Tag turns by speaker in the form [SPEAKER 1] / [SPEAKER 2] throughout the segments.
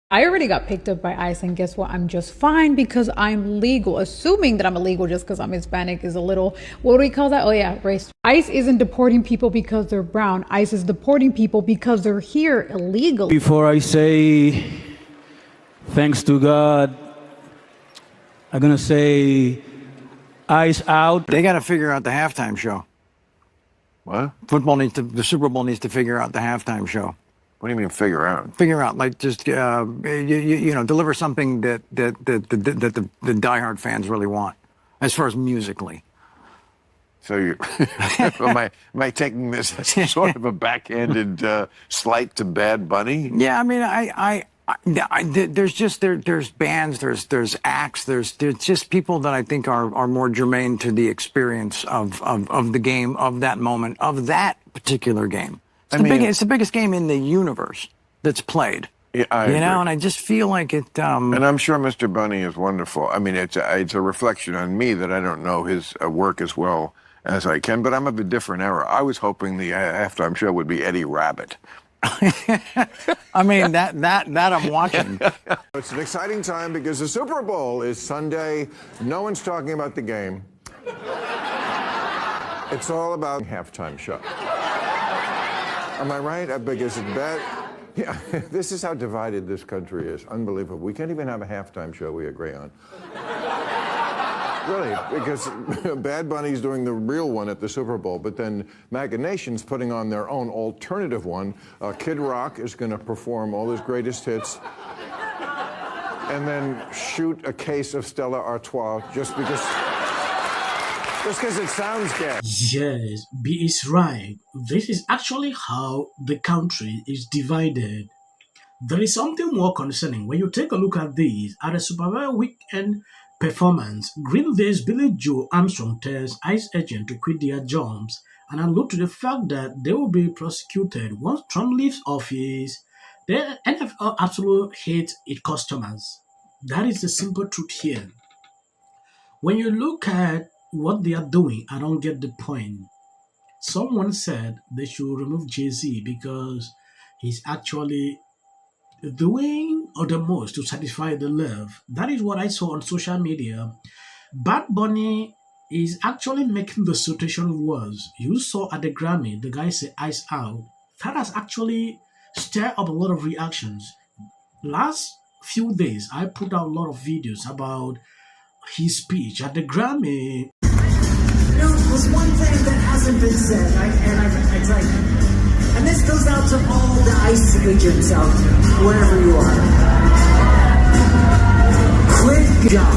[SPEAKER 1] I already got picked up by ICE, and guess what? I'm just fine because I'm legal. Assuming that I'm illegal just because I'm Hispanic is a little, what do we call that? Oh yeah, race. ICE isn't deporting people because they're brown. ICE is deporting people because they're here illegally.
[SPEAKER 2] Before I say thanks to God, I'm gonna say ICE out.
[SPEAKER 3] They got to figure out the halftime show.
[SPEAKER 4] What?
[SPEAKER 3] The Super Bowl needs to figure out the halftime show.
[SPEAKER 4] What do you mean figure out?
[SPEAKER 3] Figure out, like, just deliver something that the diehard fans really want, as far as musically.
[SPEAKER 4] So you am I taking this as sort of a backhanded slight to Bad Bunny?
[SPEAKER 3] Yeah, I mean, there's bands, there's acts, there's just people that I think are more germane to the experience of the game, of that moment, of that particular game. It's the biggest game in the universe that's played.
[SPEAKER 4] Yeah, I agree.
[SPEAKER 3] And I just feel like it.
[SPEAKER 4] And I'm sure Mr. Bunny is wonderful. I mean, it's a reflection on me that I don't know his work as well as I can. But I'm of a different era. I was hoping the halftime show would be Eddie Rabbit.
[SPEAKER 3] I mean, that I'm watching.
[SPEAKER 5] It's an exciting time because the Super Bowl is Sunday. No one's talking about the game. It's all about halftime show. Am I right? Because it's bad. Yeah, this is how divided this country is. Unbelievable. We can't even have a halftime show we agree on. Really, because Bad Bunny's doing the real one at the Super Bowl, but then MAGA Nation's putting on their own alternative one. Kid Rock is going to perform all his greatest hits and then shoot a case of Stella Artois just because it sounds good.
[SPEAKER 6] Yes, B is right. This is actually how the country is divided. There is something more concerning when you take a look at this. At a Super Bowl weekend performance, Green Day's Billie Joe Armstrong tells ICE agents to quit their jobs and allude to the fact that they will be prosecuted once Trump leaves office. The NFL absolutely hates its customers. That is the simple truth here. When you look at what they are doing, I don't get the point. Someone said they should remove Jay-Z because he's actually doing the most to satisfy the love. That is what I saw on social media. Bad Bunny is actually making the situation worse. You saw at the Grammy, the guy said "Ice Out." That has actually stirred up a lot of reactions. Last few days, I put out a lot of videos about his speech at the Grammy.
[SPEAKER 7] There's one thing that hasn't been said, it's like, and this goes out to all the ICE agents out there, wherever you are. Quit your job.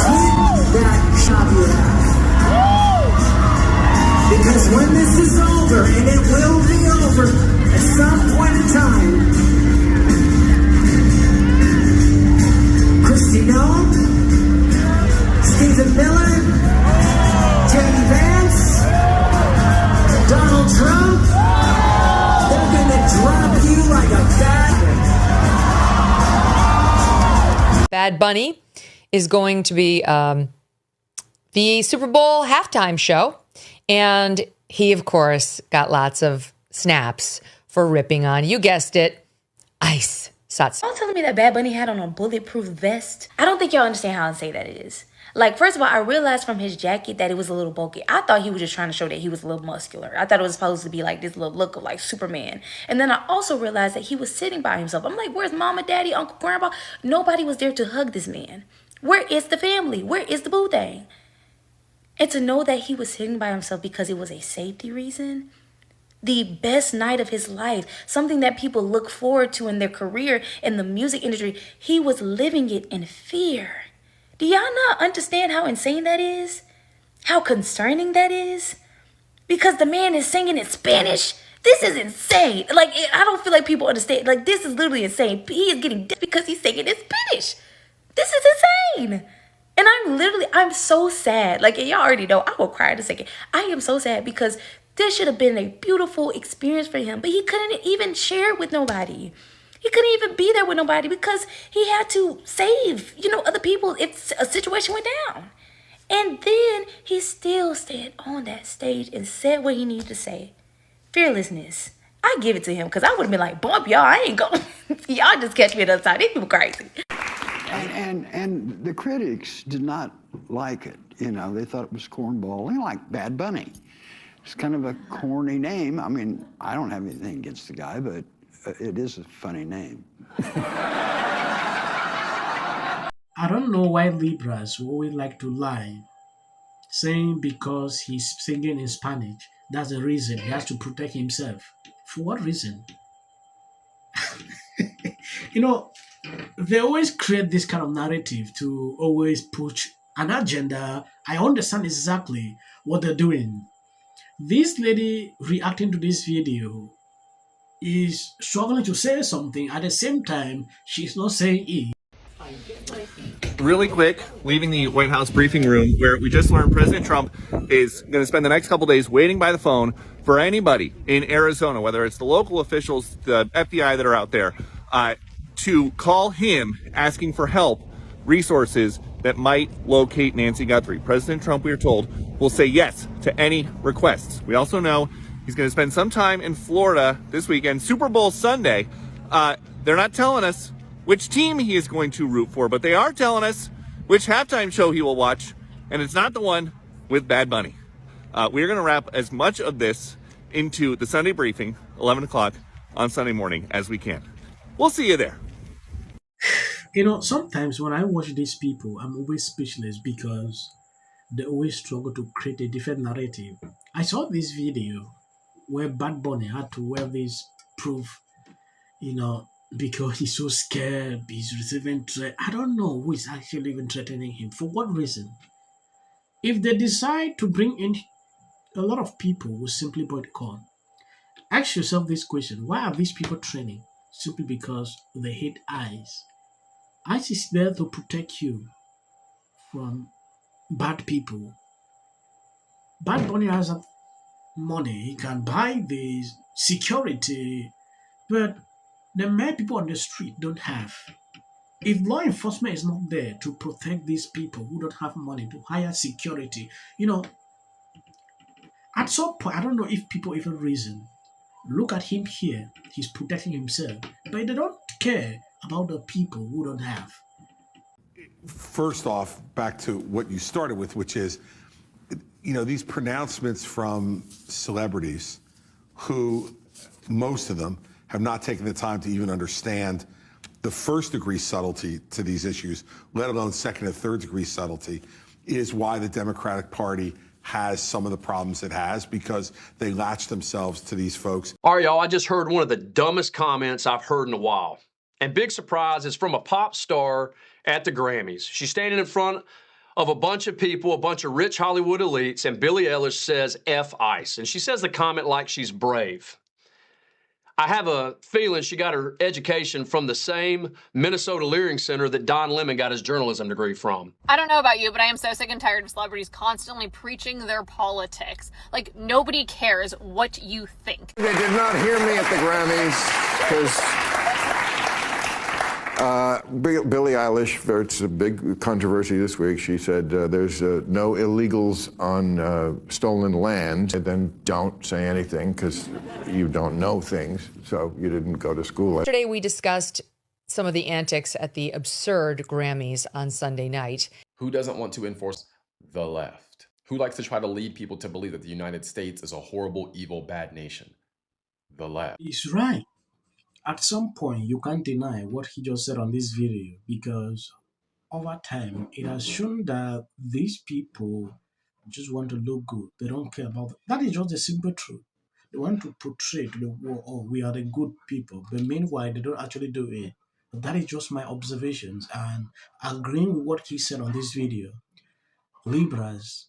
[SPEAKER 7] Quit that job you have. Because when this is over, and it will be over at some point in time, Christina, Stephen Miller, J.D. Vance, Donald Trump, they're gonna drop you like a bad.
[SPEAKER 8] Bad Bunny is going to be the Super Bowl halftime show. And he, of course, got lots of snaps for ripping on, you guessed it, ICE.
[SPEAKER 9] Y'all telling me that Bad Bunny had on a bulletproof vest? I don't think y'all understand how insane that is. Like, first of all, I realized from his jacket that it was a little bulky. I thought he was just trying to show that he was a little muscular. I thought it was supposed to be like this little look of like Superman. And then I also realized that he was sitting by himself. I'm like, where's mama, daddy, uncle, grandpa? Nobody was there to hug this man. Where is the family? Where is the boo thing? And to know that he was sitting by himself because it was a safety reason, the best night of his life, something that people look forward to in their career in the music industry, he was living it in fear. Do y'all not understand how insane that is? How concerning that is? Because the man is singing in Spanish. This is insane. Like, I don't feel like people understand. Like, this is literally insane. He is getting dead because he's singing in Spanish. This is insane. And I'm so sad. Like, y'all already know, I will cry in a second. I am so sad because this should have been a beautiful experience for him. But he couldn't even share it with nobody. He couldn't even be there with nobody because he had to save, other people if a situation went down. And then he still stayed on that stage and said what he needed to say. Fearlessness. I give it to him because I would have been like, bump y'all, I ain't going. Y'all just catch me at the other side. These people crazy.
[SPEAKER 10] And the critics did not like it. You know, they thought it was cornball. They like Bad Bunny. It's kind of a corny name. I mean, I don't have anything against the guy, but it is a funny name.
[SPEAKER 6] I don't know why Libras always like to lie, saying because he's singing in Spanish, that's the reason he has to protect himself. For what reason? You know, they always create this kind of narrative to always push an agenda. I understand exactly what they're doing. This lady reacting to this video is struggling to say something. At the same time, she's not saying it.
[SPEAKER 11] Really quick, leaving the White House briefing room where we just learned President Trump is going to spend the next couple days waiting by the phone for anybody in Arizona, whether it's the local officials, the FBI that are out there, to call him asking for help, resources that might locate Nancy Guthrie. President Trump, we are told, will say yes to any requests. We also know he's going to spend some time in Florida this weekend, Super Bowl Sunday. They're not telling us which team he is going to root for, but they are telling us which halftime show he will watch, and it's not the one with Bad Bunny. We're going to wrap as much of this into the Sunday briefing, 11 o'clock on Sunday morning, as we can. We'll see you there.
[SPEAKER 6] You know, sometimes when I watch these people, I'm always speechless because they always struggle to create a different narrative. I saw this video where Bad Bunny had to wear this proof, you know, because he's so scared, he's receiving threat. I don't know who is actually even threatening him. For what reason? If they decide to bring in a lot of people who simply boycott, ask yourself this question: why are these people training? Simply because they hate ICE. ICE is there to protect you from bad people. Bad Bunny has money, he can buy this security, but the many people on the street don't have. If law enforcement is not there to protect these people who don't have money to hire security, you know, at some point, I don't know if people even reason. Look at him here, he's protecting himself, but they don't care about the people who don't have.
[SPEAKER 5] First off, back to what you started with, which is, you know, these pronouncements from celebrities who, most of them, have not taken the time to even understand the first-degree subtlety to these issues, let alone second and third-degree subtlety, is why the Democratic Party has some of the problems it has, because they latch themselves to these folks.
[SPEAKER 12] All right, y'all, I just heard one of the dumbest comments I've heard in a while. And big surprise, it's from a pop star at the Grammys. She's standing in front of a bunch of people, a bunch of rich Hollywood elites, and Billie Eilish says F ICE. And she says the comment like she's brave. I have a feeling she got her education from the same Minnesota Learning Center that Don Lemon got his journalism degree from.
[SPEAKER 13] I don't know about you, but I am so sick and tired of celebrities constantly preaching their politics. Like, nobody cares what you think.
[SPEAKER 4] They did not hear me at the Grammys because Billie Eilish, it's a big controversy this week. She said there's no illegals on stolen land. And then don't say anything because you don't know things, so you didn't go to school.
[SPEAKER 8] Yesterday, we discussed some of the antics at the absurd Grammys on Sunday night.
[SPEAKER 14] Who doesn't want to enforce the left? Who likes to try to lead people to believe that the United States is a horrible, evil, bad nation? The left.
[SPEAKER 6] He's right. At some point, you can't deny what he just said on this video, because over time, it has shown that these people just want to look good. They don't care about that. Is just the simple truth. They want to portray to the world, oh, we are the good people. But meanwhile, they don't actually do it. That is just my observations. And agreeing with what he said on this video, Libras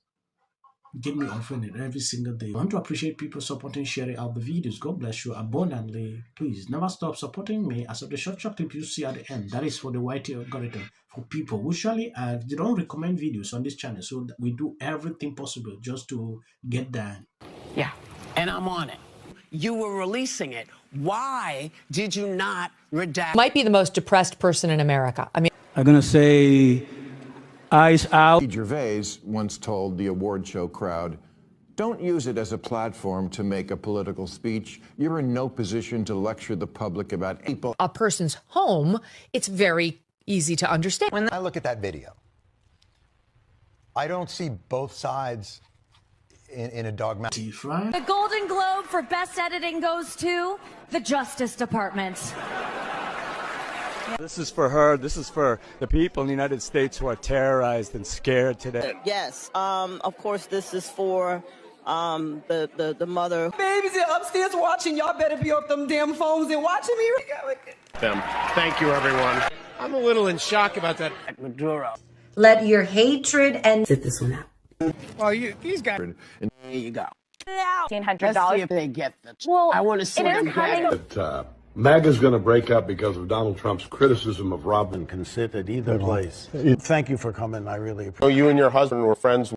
[SPEAKER 6] get me offended every single day. I want to appreciate people supporting, sharing out the videos. God bless you abundantly. Please never stop supporting me. As of the short clip you see at the end, that is for the YT algorithm, for people who usually they don't recommend videos on this channel. So we do everything possible just to get that.
[SPEAKER 15] Yeah, and I'm on it. You were releasing it. Why did you not redact?
[SPEAKER 8] Might be the most depressed person in America. I mean,
[SPEAKER 2] I'm going to say ICE out.
[SPEAKER 5] Gervais once told the award show crowd, Don't use it as a platform to make a political speech. You're in no position to lecture the public about people.
[SPEAKER 8] A person's home, it's very easy to understand.
[SPEAKER 16] When I look at that video, I don't see both sides in a dogmatic.
[SPEAKER 17] The Golden Globe for Best Editing goes to the Justice Department.
[SPEAKER 18] This is for her. This is for the people in the United States who are terrorized and scared today.
[SPEAKER 19] Yes. Of course, this is for the mother.
[SPEAKER 20] Babies are upstairs watching. Y'all better be off them damn phones and watching me.
[SPEAKER 21] Thank you, everyone. I'm a little in shock about that.
[SPEAKER 19] Maduro.
[SPEAKER 22] Let your hatred and sit this one out.
[SPEAKER 21] Well, these guys.
[SPEAKER 19] There you go.
[SPEAKER 23] $1,500.
[SPEAKER 19] Let's see if they get the.
[SPEAKER 23] Well,
[SPEAKER 19] I want to see them get it.
[SPEAKER 24] MAGA's going to break up because of Donald Trump's criticism of Robin.
[SPEAKER 25] Can sit at either place. Thank you for coming. I really appreciate it.
[SPEAKER 21] Oh, you and your husband were friends.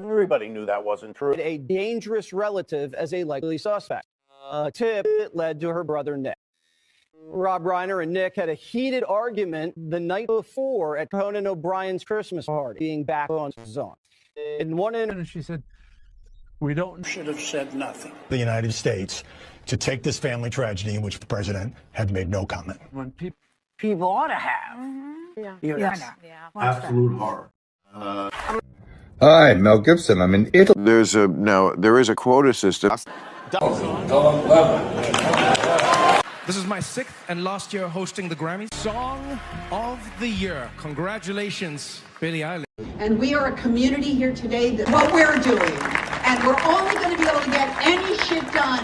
[SPEAKER 26] Everybody knew that wasn't true.
[SPEAKER 27] A dangerous relative as a likely suspect. A tip that led to her brother Nick. Rob Reiner and Nick had a heated argument the night before at Conan O'Brien's Christmas party, being back on his own. In one interview, she said,
[SPEAKER 25] We should have said nothing. The United States to take this family tragedy in which the president had made no comment.
[SPEAKER 19] When people ought to have.
[SPEAKER 24] Absolute horror.
[SPEAKER 28] Hi, Mel Gibson. I'm in Italy.
[SPEAKER 5] There is a quota system.
[SPEAKER 29] This is my 6th and last year hosting the Grammys. Song of the Year. Congratulations, Billie Eilish.
[SPEAKER 30] And we are a community here today that what we're doing, and we're only going to be able to get any shit done